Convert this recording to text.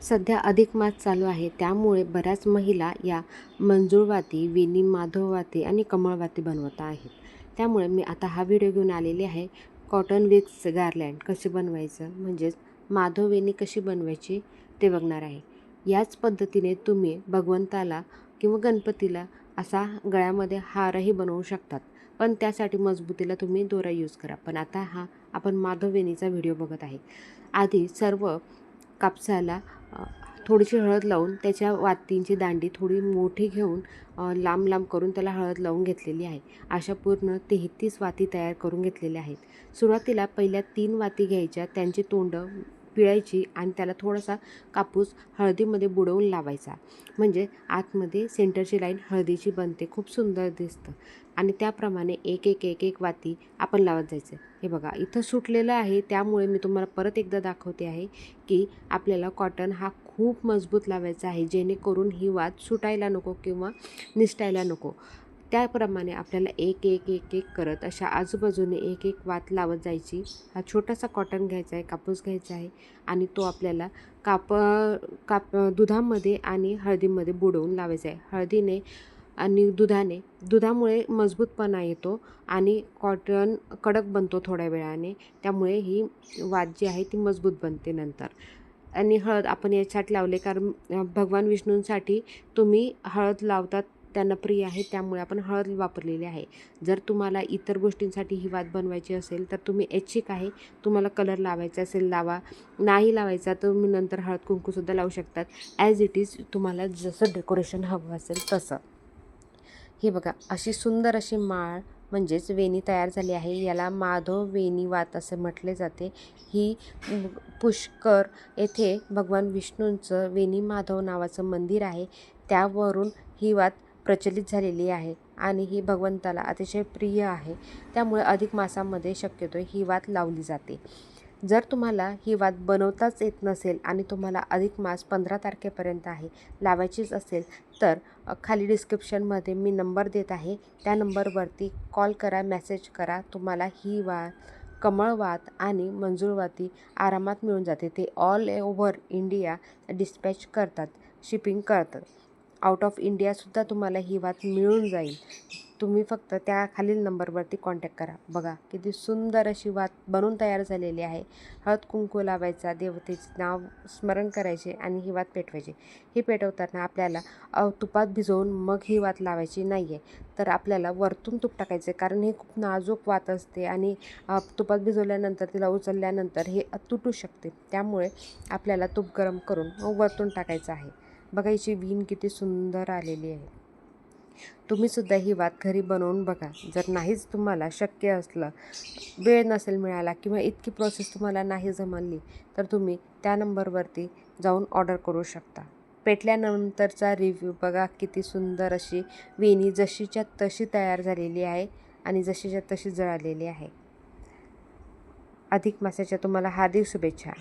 सध्या अधिक मास चालू आहे, त्यामुळे बऱ्याच महिला या मंजुळवाती, वेणी माधववाती आणि कमळवाती बनवत आहेत. त्यामुळे मी आता हा व्हिडिओ घेऊन आलेली आहे. कॉटन विक्स गार्लँड कसे बनवायचं, म्हणजेच माधव वेणी कशी बनवायची ते बघणार आहे. याच पद्धतीने तुम्ही भगवंताला किंवा गणपतीला असा गळ्यामध्ये हारही बनवू शकतात, पण त्यासाठी मजबूतीला तुम्ही दोरा यूज करा. पण आता आपण माधव वेणीचा व्हिडिओ बघत आहे. आधी सर्व कापसाला थोडीशी हळद लावून त्याच्या वातींची दांडी थोडी मोठी घेऊन लांब लांब करून त्याला हळद लावून घेतलेली आहे. अशा पूर्ण 33 वाती तयार करून घेतलेल्या आहेत. सुरुवातीला पहिल्या 3 वाती घ्यायच्या, त्यांची तोंड पिळायची आणि त्याला थोडासा कापूस हळदीमध्ये बुडवून लावायचा, म्हणजे आतमध्ये सेंटरची लाईन हळदीची बनते, खूप सुंदर दिसतं. आणि त्याप्रमाणे एक एक एक एक वाती आपण लावत जायचं. हे बघा इथं सुटलेलं आहे, त्यामुळे मी तुम्हाला परत एकदा दाखवते आहे की आपल्याला कॉटन हा खूप मजबूत लावायचा आहे, जेणेकरून ही वात सुटायला नको किंवा निसटायला नको. त्याप्रमाणे आपल्याला एक एक एक एक करत अशा आजूबाजूने एक एक वात लावत जायची. हा छोटासा कॉटन घ्यायचा आहे, कापूस घ्यायचा आहे आणि तो आपल्याला दुधामध्ये आणि हळदीमध्ये बुडवून लावायचा आहे. हळदीने आणि दुधामुळे मजबूतपणा येतो आणि कॉटन कडक बनतो थोड्या वेळाने, त्यामुळे ही वात जी आहे ती मजबूत बनते नंतर. आणि हळद आपण याच्यासाठी लावले कारण भगवान विष्णूंसाठी तुम्ही हळद लावतात, त्यांना प्रिय आहे, त्यामुळे आपण हळद वापरलेली आहे. जर तुम्हाला इतर गोष्टींसाठी ही वात बनवायची असेल तर तुम्ही ऐच्छिक आहे, तुम्हाला कलर लावायचा असेल लावा, नाही लावायचा तर तुम्ही नंतर हळद कुंकूसुद्धा लावू शकतात. ॲज इट इज तुम्हाला जसं डेकोरेशन हवं असेल तसं. हे बघा अशी सुंदर अशी माळ म्हणजेच वेणी तयार झाली आहे. याला माधव वेणी वात असे म्हटले जाते. ही पुष्कर येथे भगवान विष्णूंचं वेणी माधव नावाचं मंदिर आहे, त्यावरून ही वात प्रचलित झालेली आहे आणि ही भगवंताला अतिशय प्रिय आहे. त्यामुळे अधिक मासामध्ये शक्यतो ही वात लावली जाते. जर तुम्हाला ही वात बनवताच येत नसेल आणि तुम्हाला अधिक मास 15 तारखेपर्यंत आहे, लावायचीच असेल तर खाली डिस्क्रिप्शनमध्ये मी नंबर देत आहे, त्या नंबरवरती कॉल करा, मेसेज करा. तुम्हाला ही वात, कमळवात आणि मंजुळवाती आरामात मिळून जाते. ते ऑल ओव्हर इंडिया डिस्पॅच करतात, शिपिंग करतात. आउट ऑफ इंडियासुद्धा तुम्हाला ही वात मिळून जाईल. तुम्ही फक्त त्या खालील नंबरवरती कॉन्टॅक्ट करा. बघा किती सुंदर अशी वात बनवून तयार झालेली आहे. हळद कुंकू लावायचा, देवतेचे नाव स्मरण करायचे आणि ही वात पेटवायची. ही पेटवताना आपल्याला तुपात भिजवून मग ही वात लावायची नाही आहे, तर आपल्याला वरतून तूप टाकायचे, कारण ही खूप नाजूक वात असते आणि तुपात भिजवल्यानंतर तिला उचलल्यानंतर हे तुटू शकते. त्यामुळे आपल्याला तूप गरम करून मग वरतून टाकायचं आहे. बघा हिची वीण किती सुंदर आलेली आहे. तुम्हीसुद्धा ही वात घरी बनवून बघा. जर नाहीच तुम्हाला शक्य असलं, वेळ नसेल मिळाला किंवा इतकी प्रोसेस तुम्हाला नाही जमली, तर तुम्ही त्या नंबरवरती जाऊन ऑर्डर करू शकता. पेटल्यानंतरचा रिव्ह्यू बघा, किती सुंदर अशी वेणी जशीच्या तशी तयार झालेली आहे आणि जशीच्या तशी जळालेली आहे. अधिक मासाच्या तुम्हाला हार्दिक शुभेच्छा.